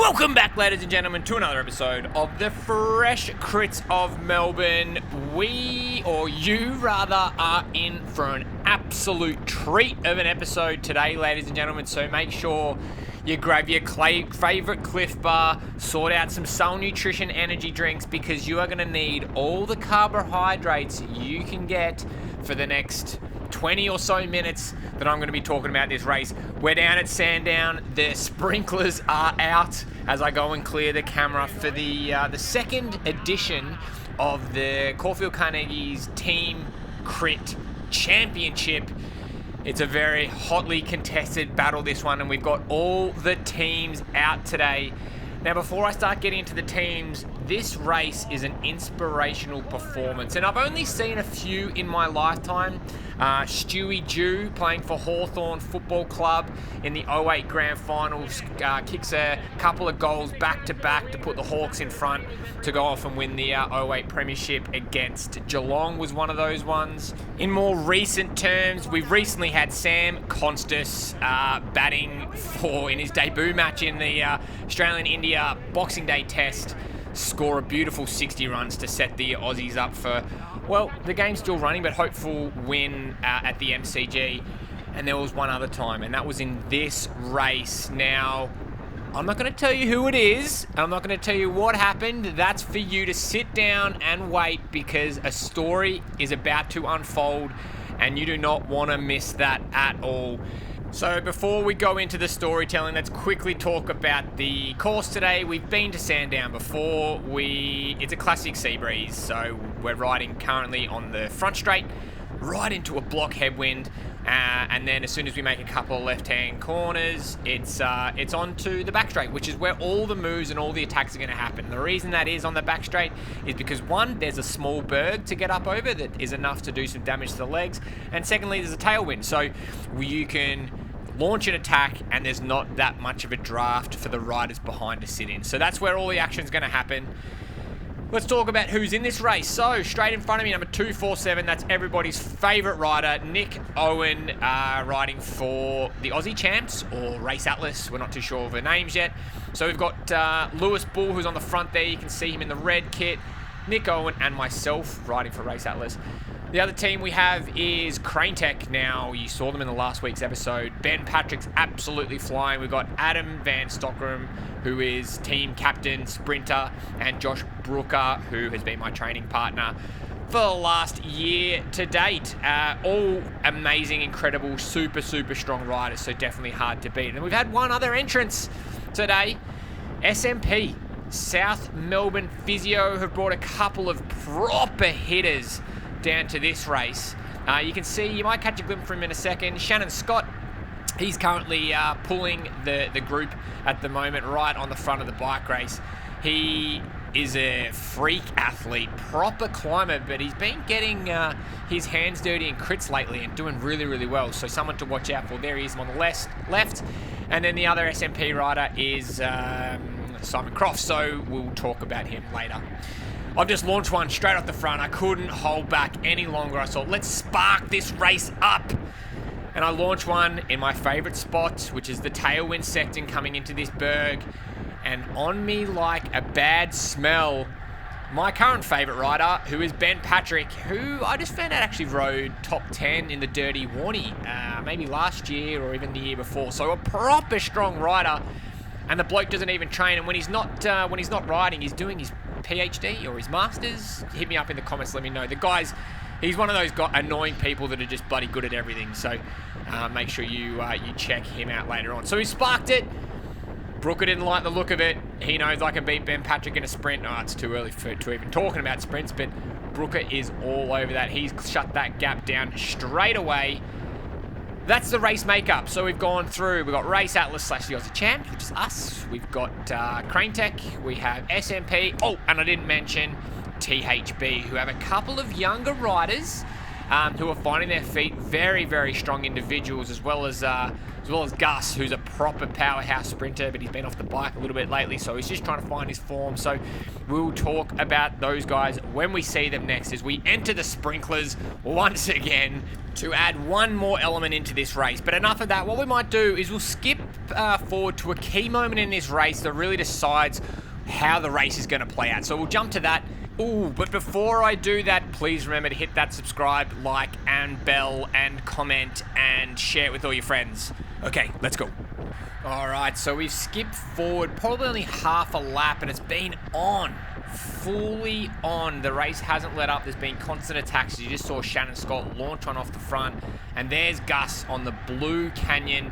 Welcome back, ladies and gentlemen, to another episode of the Fresh Crits of Melbourne. We, or you rather, are in for an absolute treat of an episode today, ladies and gentlemen. So make sure you grab your favourite Cliff Bar, sort out some SulNutrition energy drinks, because you are going to need all the carbohydrates you can get for the next 20 or so minutes that I'm going to be talking about this race. We're down at Sandown. The sprinklers are out as I go and clear the camera for the second edition of the Caulfield Carnegie's Team Crit Championship. It's a very hotly contested battle, this one, and we've got all the teams out today. Now, before I start getting into the teams, this race is an inspirational performance, and I've only seen a few in my lifetime. Stewie Dew, playing for Hawthorn Football Club in the 08 Grand Finals, kicks a couple of goals back-to-back to put the Hawks in front to go off and win the 08 Premiership against Geelong, was one of those ones. In more recent terms, we've recently had Sam Constas batting in his debut match in the Australian-India Boxing Day Test, score a beautiful 60 runs to set the Aussies up for, well, the game's still running, but hopeful win at the MCG. And there was one other time, and that was in this race. Now, I'm not going to tell you who it is. I'm not going to tell you what happened. That's for you to sit down and wait, because a story is about to unfold, and you do not want to miss that at all. So before we go into the storytelling, let's quickly talk about the course today. We've been to Sandown before. It's a classic sea breeze, so we're riding currently on the front straight, right into a block headwind, and then as soon as we make a couple of left-hand corners, it's onto the back straight, which is where all the moves and all the attacks are going to happen. The reason that is on the back straight is because, one, there's a small berg to get up over that is enough to do some damage to the legs, and secondly, there's a tailwind, so you can launch an attack and there's not that much of a draft for the riders behind to sit in. So that's where all the action's going to happen. Let's talk about who's in this race. So straight in front of me, number 247, that's everybody's favourite rider, Nick Owen, riding for the Aussie Champs, or Race Atlas. We're not too sure of her names yet. So we've got Lewis Bull, who's on the front there. You can see him in the red kit. Nick Owen and myself riding for Race Atlas. The other team we have is Crane Tech. Now, you saw them in the last week's episode. Ben Patrick's absolutely flying. We've got Adam Van Stockram, who is team captain, sprinter, and Josh Brooker, who has been my training partner for the last year to date. All amazing, incredible, super strong riders, so definitely hard to beat. And we've had one other entrance today. SMP, South Melbourne Physio, have brought a couple of proper hitters down to this race. You can see, you might catch a glimpse from him in a second, Shannon Scott. He's currently pulling the group at the moment, right on the front of the bike race. He is a freak athlete, proper climber, but he's been getting his hands dirty in crits lately and doing really well. So someone to watch out for. There he is on the left. And then the other SMP rider is Simon Croft, so we'll talk about him later. I've just launched one straight off the front. I couldn't hold back any longer. I thought, let's spark this race up. And I launched one in my favourite spot, which is the tailwind section coming into this berg. And on me like a bad smell, my current favourite rider, who is Ben Patrick, who I just found out actually rode top 10 in the Dirty Warnie, maybe last year or even the year before. So a proper strong rider. And the bloke doesn't even train. And when he's not riding, he's doing his PhD or his masters. Hit me up in the comments, let me know. The guy's, he's one of those annoying people that are just bloody good at everything. So make sure you check him out later on. So he sparked it. Brooker didn't like the look of it. He knows I can beat Ben Patrick in a sprint. Oh, it's too early to even talking about sprints, but Brooker is all over that. He's shut that gap down straight away. That's the race makeup. So we've gone through, we've got Race Atlas / the Aussie Champs, which is us. We've got Crane Tech. We have SMP. Oh, and I didn't mention THB, who have a couple of younger riders who are finding their feet. Very strong individuals, as well as Gus, who's a proper powerhouse sprinter, but he's been off the bike a little bit lately, so he's just trying to find his form. So we'll talk about those guys when we see them next, as we enter the sprinklers once again to add one more element into this race. But enough of that. What we might do is we'll skip forward to a key moment in this race that really decides how the race is going to play out. So we'll jump to that. Ooh, but before I do that, please remember to hit that subscribe, like, and bell, and comment, and share it with all your friends. Okay, let's go. All right, so we've skipped forward probably only half a lap, and it's been on, fully on. The race hasn't let up. There's been constant attacks. You just saw Shannon Scott launch one off the front, and there's Gus on the Blue Canyon.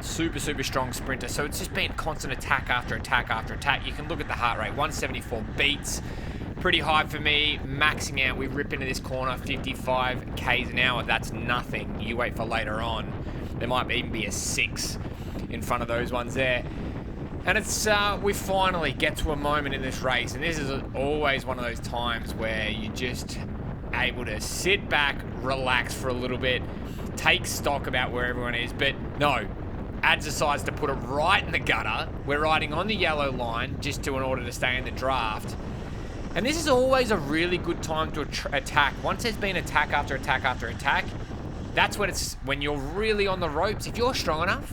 Super strong sprinter. So it's just been constant attack after attack after attack. You can look at the heart rate, 174 beats. Pretty high for me, maxing out. We rip into this corner, 55 k's an hour. That's nothing. You wait for later on. There might even be a 6 in front of those ones there. And it's we finally get to a moment in this race, and this is always one of those times where you just able to sit back, relax for a little bit, take stock about where everyone is. But no, Ads decides to put it right in the gutter. We're riding on the yellow line just in order to stay in the draft. And this is always a really good time to attack. Once there's been attack after attack after attack, that's when you're really on the ropes. If you're strong enough,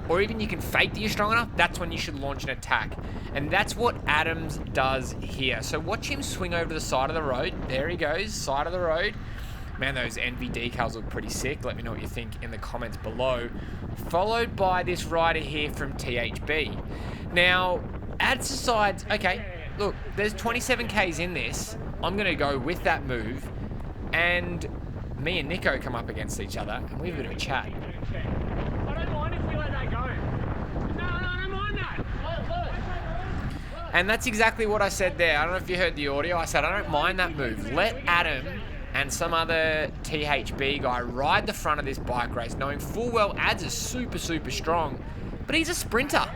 or even you can fake that you're strong enough, that's when you should launch an attack. And that's what Adams does here. So watch him swing over to the side of the road. There he goes, side of the road. Man, those NV decals look pretty sick. Let me know what you think in the comments below. Followed by this rider here from THB. Now, Ads decides, okay, look, there's 27 Ks in this. I'm going to go with that move. And me and Nico come up against each other, and we have a bit of a chat. I don't mind if we let that go. No, I don't mind that. And that's exactly what I said there. I don't know if you heard the audio. I said, I don't mind that move. Let Adam and some other THB guy ride the front of this bike race, knowing full well Ads is super strong, but he's a sprinter.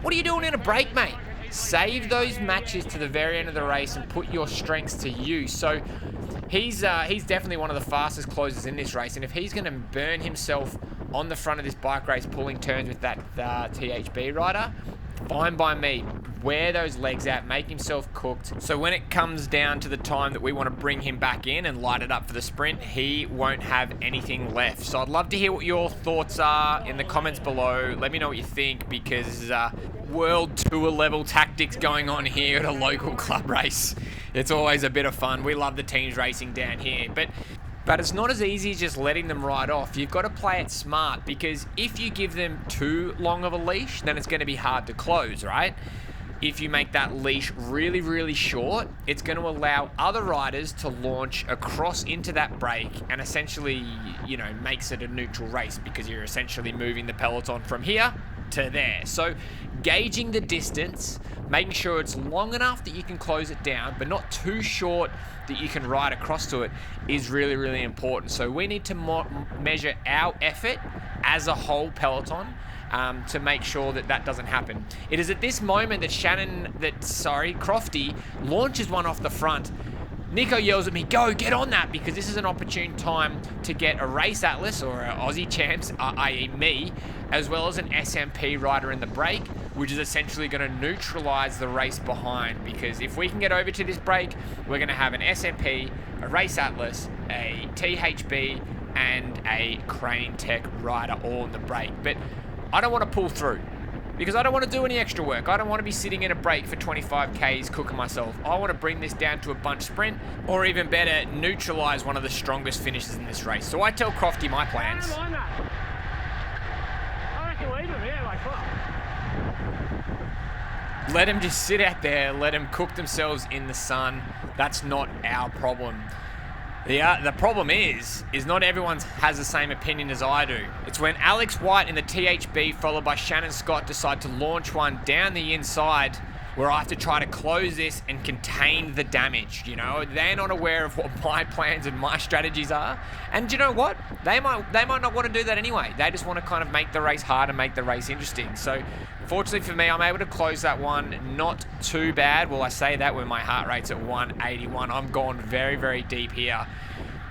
What are you doing in a break, mate? Save those matches to the very end of the race and put your strengths to use. So he's definitely one of the fastest closers in this race, and if he's going to burn himself on the front of this bike race pulling turns with that THB rider, fine by me. Wear those legs out, make himself cooked. So when it comes down to the time that we want to bring him back in and light it up for the sprint, he won't have anything left. So I'd love to hear what your thoughts are in the comments below. Let me know what you think, because this is World Tour level tactics going on here at a local club race. It's always a bit of fun. We love the teams racing down here, but it's not as easy as just letting them ride off. You've got to play it smart, because if you give them too long of a leash, then it's going to be hard to close, right? If you make that leash really short, it's going to allow other riders to launch across into that break, and essentially, you know, makes it a neutral race, because you're essentially moving the peloton from here to there. So gauging the distance, making sure it's long enough that you can close it down, but not too short that you can ride across to it, is really important. So we need to measure our effort as a whole peloton to make sure that that doesn't happen. It is at this moment that Crofty launches one off the front. Nico yells at me, go, get on that, because this is an opportune time to get a race atlas or an Aussie champs, i.e. me, as well as an SMP rider in the break, which is essentially going to neutralize the race behind. Because if we can get over to this break, we're going to have an SMP, a race atlas, a THB, and a Crane Tech rider all in the break. But I don't want to pull through, because I don't want to do any extra work. I don't want to be sitting in a break for 25 Ks cooking myself. I want to bring this down to a bunch sprint, or even better, neutralize one of the strongest finishes in this race. So I tell Crofty my plans. I don't mind that. I reckon leave him, yeah, like fuck. Let them just sit out there, let them cook themselves in the sun. That's not our problem. The problem is not everyone has the same opinion as I do. It's when Alex White in the THB followed by Shannon Scott decide to launch one down the inside, where I have to try to close this and contain the damage. You know, they're not aware of what my plans and my strategies are. And you know what? They might not want to do that anyway. They just want to kind of make the race hard and make the race interesting. So fortunately for me, I'm able to close that one not too bad. Well, I say that when my heart rate's at 181. I'm gone very deep here.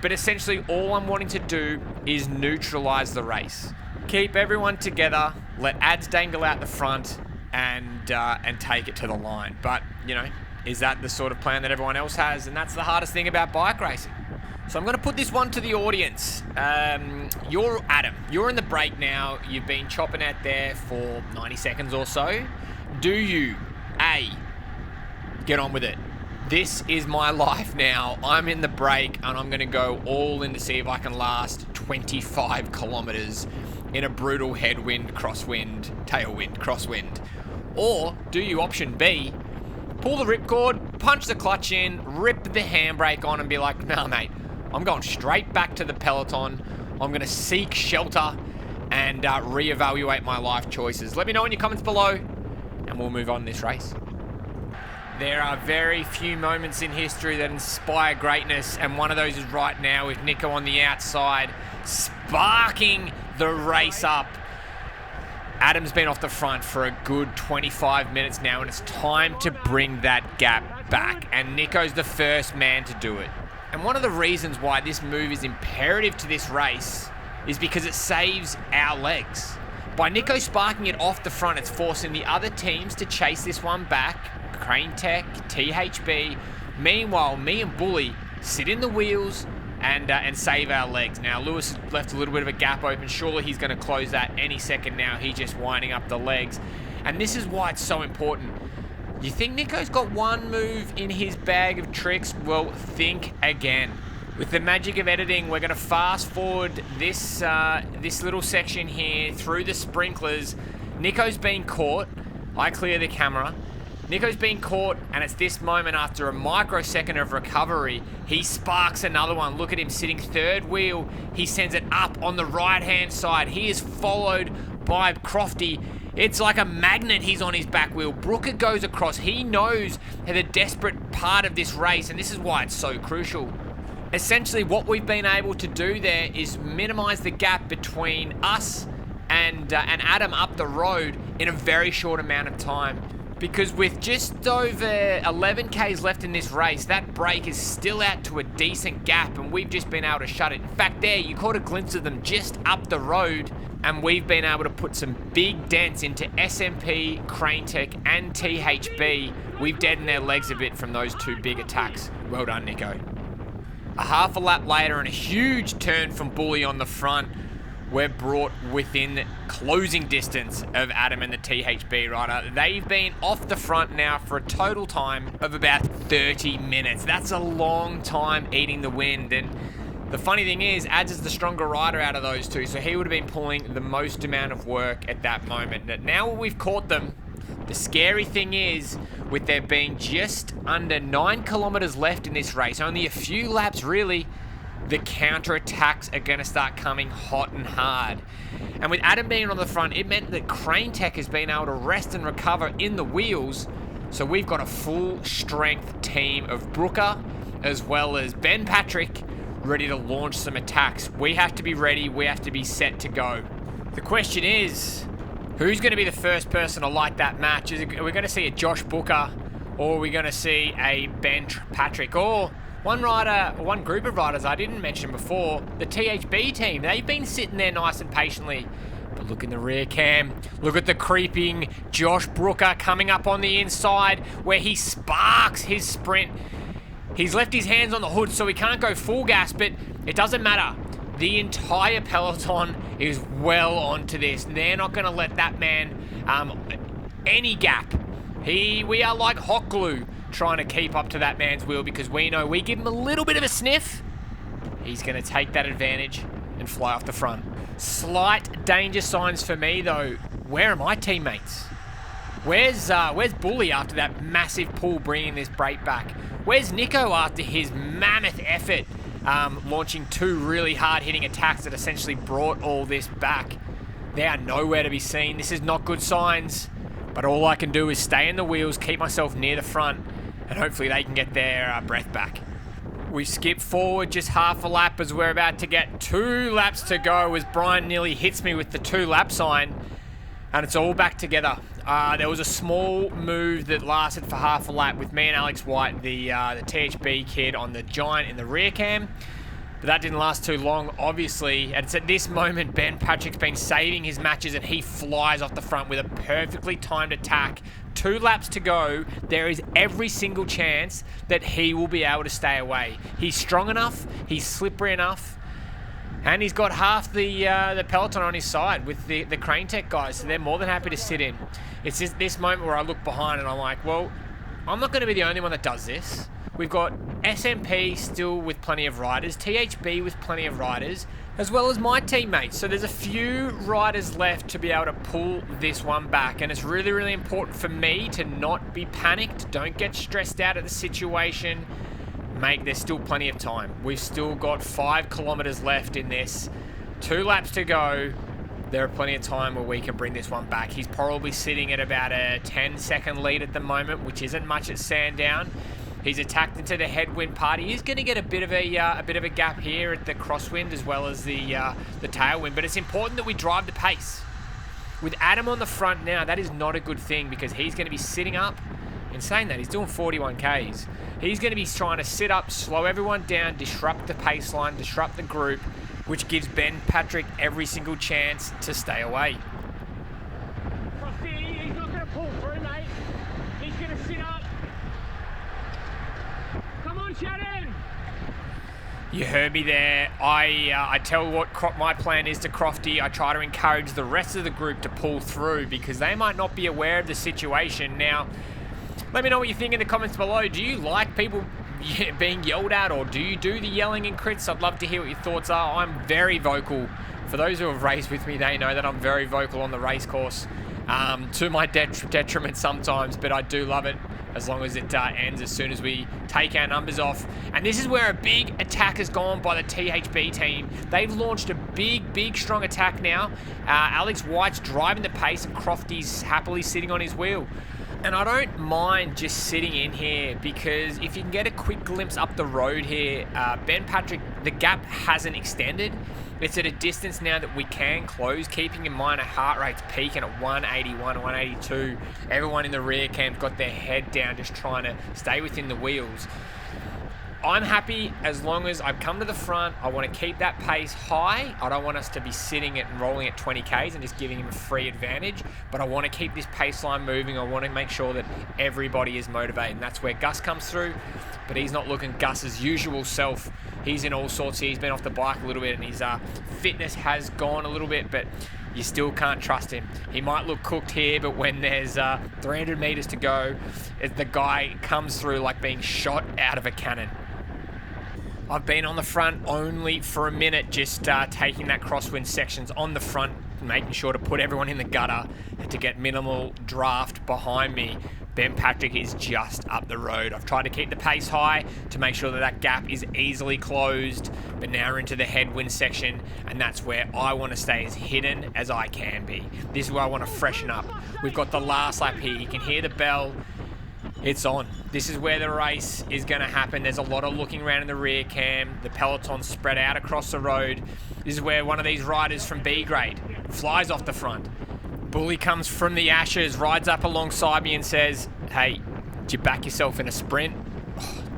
But essentially all I'm wanting to do is neutralize the race. Keep everyone together, let Ads dangle out the front, and take it to the line. But, you know, is that the sort of plan that everyone else has? And that's the hardest thing about bike racing. So I'm going to put this one to the audience. You're Adam. You're in the break now. You've been chopping out there for 90 seconds or so. Do you, A, get on with it? This is my life now. I'm in the break and I'm going to go all in to see if I can last 25 kilometers in a brutal headwind, crosswind, tailwind, crosswind. Or do you, option B, pull the ripcord, punch the clutch in, rip the handbrake on and be like, nah, mate, I'm going straight back to the peloton. I'm going to seek shelter and reevaluate my life choices. Let me know in your comments below and we'll move on this race. There are very few moments in history that inspire greatness, and one of those is right now with Nico on the outside, sparking the race up. Adam's been off the front for a good 25 minutes now, and it's time to bring that gap back, and Nico's the first man to do it. And one of the reasons why this move is imperative to this race is because it saves our legs. By Nico sparking it off the front, it's forcing the other teams to chase this one back. Crane Tech, THB. Meanwhile, me and Bully sit in the wheels and save our legs. Now, Lewis left a little bit of a gap open. Surely he's going to close that any second now. He's just winding up the legs. And this is why it's so important. You think Nico's got one move in his bag of tricks? Well, think again. With the magic of editing, we're going to fast forward this little section here through the sprinklers. Nico's been caught. I clear the camera. Nico's been caught, and it's this moment after a microsecond of recovery, he sparks another one. Look at him sitting third wheel. He sends it up on the right-hand side. He is followed by Crofty. It's like a magnet he's on his back wheel. Brooker goes across. He knows the desperate part of this race, and this is why it's so crucial. Essentially, what we've been able to do there is minimize the gap between us and Adam up the road in a very short amount of time. Because with just over 11 Ks left in this race, that break is still out to a decent gap, and we've just been able to shut it. In fact, there, you caught a glimpse of them just up the road, and we've been able to put some big dents into SMP, Crane Tech, and THB. We've deadened their legs a bit from those two big attacks. Well done, Nico. A half a lap later and a huge turn from Bully on the front, we're brought within closing distance of Adam and the THB rider. They've been off the front now for a total time of about 30 minutes. That's a long time eating the wind. And the funny thing is, Ads is the stronger rider out of those two, so he would have been pulling the most amount of work at that moment. Now we've caught them, the scary thing is, with there being just under 9 kilometers left in this race, only a few laps really, the counterattacks are going to start coming hot and hard. And with Adam being on the front, it meant that Crane Tech has been able to rest and recover in the wheels. So we've got a full strength team of Brooker as well as Ben Patrick ready to launch some attacks. We have to be ready. We have to be set to go. The question is, who's going to be the first person to light that match? Are we going to see a Josh Booker, or are we going to see a Ben Patrick? Or one group of riders I didn't mention before, the THB team. They've been sitting there nice and patiently. But look in the rear cam. Look at the creeping Josh Brooker coming up on the inside where he sparks his sprint. He's left his hands on the hood so he can't go full gas, but it doesn't matter. The entire peloton is well onto this. They're not going to let that man any gap. We are like hot glue trying to keep up to that man's wheel, because we know we give him a little bit of a sniff, he's going to take that advantage and fly off the front. Slight danger signs for me though. Where are my teammates? Where's Bully after that massive pull bringing this break back? Where's Nico after his mammoth effort launching two really hard-hitting attacks that essentially brought all this back? They are nowhere to be seen. This is not good signs, but all I can do is stay in the wheels, keep myself near the front, and hopefully they can get their breath back. We skip forward just half a lap as we're about to get 2 laps to go, as Brian nearly hits me with the 2 lap sign, and it's all back together. There was a small move that lasted for half a lap with me and Alex White, the THB kid, on the Giant in the rear cam. But that didn't last too long, obviously. And it's at this moment Ben Patrick's been saving his matches and he flies off the front with a perfectly timed attack. 2 laps to go. There is every single chance that he will be able to stay away. He's strong enough, he's slippery enough, and he's got half the peloton on his side with the Crane Tech guys, so they're more than happy to sit in. It's just this moment where I look behind and I'm like, well, I'm not going to be the only one that does this. We've got SMP still with plenty of riders, THB with plenty of riders, as well as my teammates. So there's a few riders left to be able to pull this one back. And it's really, really important for me to not be panicked. Don't get stressed out at the situation. Mate, there's still plenty of time. We've still got 5 kilometers left in this. 2 laps to go. There are plenty of time where we can bring this one back. He's probably sitting at about a 10-second lead at the moment, which isn't much at Sandown. He's attacked into the headwind part. He is going to get a bit of a gap here at the crosswind as well as the tailwind. But it's important that we drive the pace. With Adam on the front now, that is not a good thing because he's going to be sitting up. In saying that, he's doing 41 Ks. He's going to be trying to sit up, slow everyone down, disrupt the pace line, disrupt the group, which gives Ben Patrick every single chance to stay away. He's not going to pull through, mate. He's going to sit up. Come on, Shannon. You heard me there. I tell what my plan is to Crofty. I try to encourage the rest of the group to pull through because they might not be aware of the situation. Now, let me know what you think in the comments below. Do you like people being yelled at, or do you do the yelling in crits? I'd love to hear what your thoughts are. I'm very vocal. For those who have raced with me, they know that I'm very vocal on the race course, to my detriment sometimes, but I do love it as long as it ends as soon as we take our numbers off. And this is where a big attack has gone by the THB team. They've launched a big, strong attack now. Alex White's driving the pace and Crofty's happily sitting on his wheel. And I don't mind just sitting in here because if you can get a quick glimpse up the road here, Ben Patrick, the gap hasn't extended. It's at a distance now that we can close, keeping in mind our heart rate's peaking at 181, 182. Everyone in the rear camp got their head down just trying to stay within the wheels. I'm happy as long as I've come to the front. I want to keep that pace high. I don't want us to be sitting and rolling at 20 Ks and just giving him a free advantage, but I want to keep this pace line moving. I want to make sure that everybody is motivated, and that's where Gus comes through, but he's not looking Gus's usual self. He's in all sorts. He's been off the bike a little bit, and his fitness has gone a little bit, but you still can't trust him. He might look cooked here, but when there's 300 meters to go, the guy comes through like being shot out of a cannon. I've been on the front only for a minute, just taking that crosswind sections on the front, making sure to put everyone in the gutter to get minimal draft behind me. Ben Patrick is just up the road. I've tried to keep the pace high to make sure that that gap is easily closed, but now we're into the headwind section, and that's where I want to stay as hidden as I can be. This is where I want to freshen up. We've got the last lap here. You can hear the bell. It's on. This is where the race is going to happen. There's a lot of looking around in the rear cam. The peloton's spread out across the road. This is where one of these riders from B grade flies off the front. Bully comes from the ashes, rides up alongside me and says, "Hey, did you back yourself in a sprint?"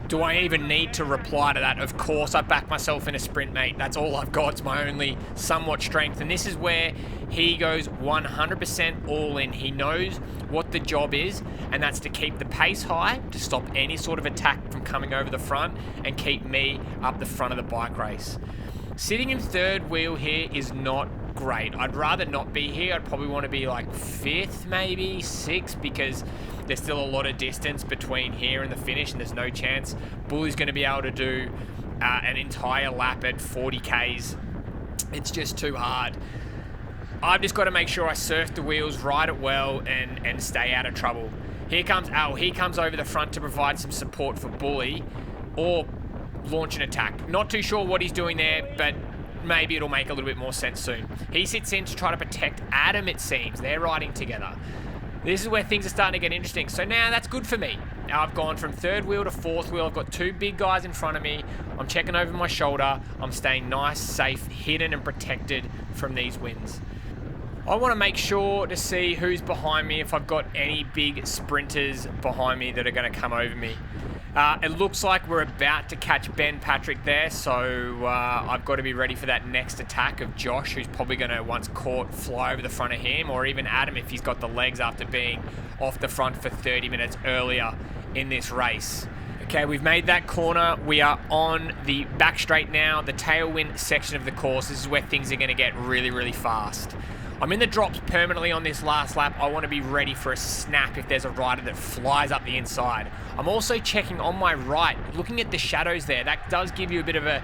Do I even need to reply to that? Of course I back myself in a sprint, mate. That's all I've got. It's my only somewhat strength. And this is where he goes 100% all in. He knows what the job is, and that's to keep the pace high, to stop any sort of attack from coming over the front, and keep me up the front of the bike race. Sitting in third wheel here is not great. I'd rather not be here. I'd probably want to be like 5th, maybe 6th, because there's still a lot of distance between here and the finish, and there's no chance Bully's going to be able to do an entire lap at 40 Ks. It's just too hard. I've just got to make sure I surf the wheels, ride it well, and stay out of trouble. Here comes Al. He comes over the front to provide some support for Bully, or launch an attack. Not too sure what he's doing there, but maybe it'll make a little bit more sense soon. He sits in to try to protect Adam, it seems. They're riding together. This is where things are starting to get interesting. So now that's good for me. Now I've gone from third wheel to fourth wheel. I've got 2 big guys in front of me. I'm checking over my shoulder. I'm staying nice, safe, hidden and protected from these winds. I want to make sure to see who's behind me, if I've got any big sprinters behind me that are going to come over me. It looks like we're about to catch Ben Patrick there, so I've got to be ready for that next attack of Josh, who's probably going to, once caught, fly over the front of him, or even Adam if he's got the legs after being off the front for 30 minutes earlier in this race. Okay, we've made that corner. We are on the back straight now, the tailwind section of the course. This is where things are going to get really, really fast. I'm in the drops permanently on this last lap. I want to be ready for a snap if there's a rider that flies up the inside. I'm also checking on my right, looking at the shadows there. That does give you a bit of a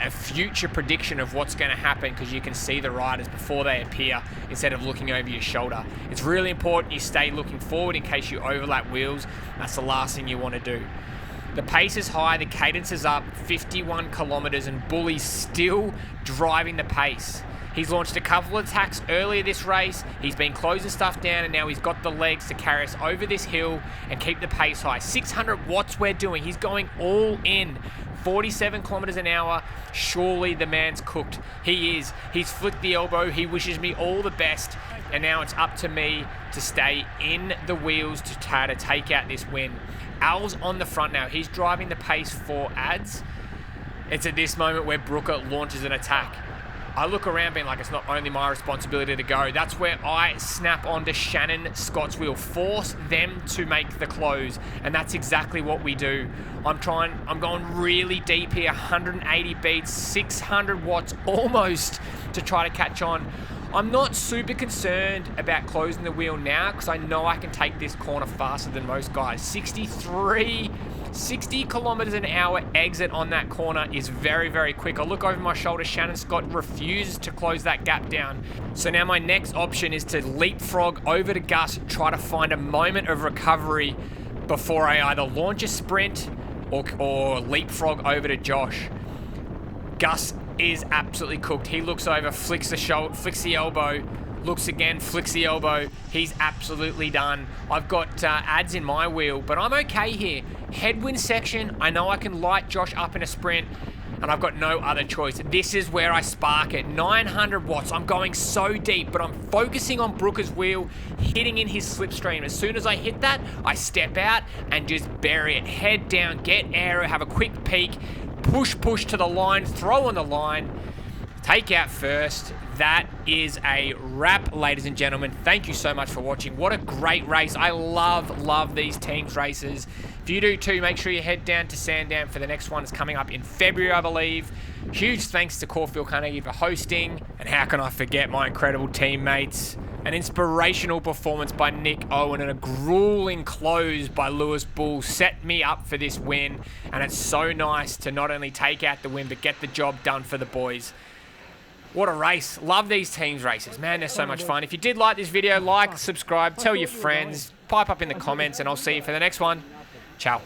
future prediction of what's going to happen, because you can see the riders before they appear instead of looking over your shoulder. It's really important you stay looking forward in case you overlap wheels. That's the last thing you want to do. The pace is high, the cadence is up, 51 kilometers, and Bully's still driving the pace. He's launched a couple of attacks earlier this race. He's been closing stuff down, and now he's got the legs to carry us over this hill and keep the pace high. 600 watts we're doing. He's going all in. 47 kilometers an hour. Surely the man's cooked. He is. He's flicked the elbow. He wishes me all the best. And now it's up to me to stay in the wheels to try to take out this win. Al's on the front now. He's driving the pace for ads. It's at this moment where Brooker launches an attack. I look around being like, it's not only my responsibility to go. That's where I snap onto Shannon Scott's wheel, force them to make the close, and that's exactly what we do. I'm going really deep here, 180 beats, 600 watts almost to try to catch on. I'm not super concerned about closing the wheel now because I know I can take this corner faster than most guys. 60 kilometers an hour exit on that corner is very, very quick. I look over my shoulder. Shannon Scott refuses to close that gap down. So now my next option is to leapfrog over to Gus, try to find a moment of recovery before I either launch a sprint or leapfrog over to Josh. Gus is absolutely cooked. He looks over, flicks the shoulder, flicks the elbow, looks again, flicks the elbow. He's absolutely done. I've got ads in my wheel, but I'm okay here. Headwind section, I know I can light Josh up in a sprint, and I've got no other choice. This is where I spark it. 900 watts. I'm going so deep, but I'm focusing on Brooker's wheel, hitting in his slipstream. As soon as I hit that, I step out and just bury it. Head down, get aero, have a quick peek, push to the line, throw on the line, take out first. That is a wrap, ladies and gentlemen. Thank you so much for watching. What a great race. I love these teams races. If you do too, make sure you head down to Sandown for the next one. It's coming up in February, I believe. Huge thanks to Caulfield Carnegie for hosting. And how can I forget my incredible teammates? An inspirational performance by Nick Owen and a grueling close by Lewis Bull set me up for this win. And it's so nice to not only take out the win, but get the job done for the boys. What a race. Love these teams races. Man, they're so much fun. If you did like this video, like, subscribe, tell your friends, pipe up in the comments, and I'll see you for the next one. Ciao.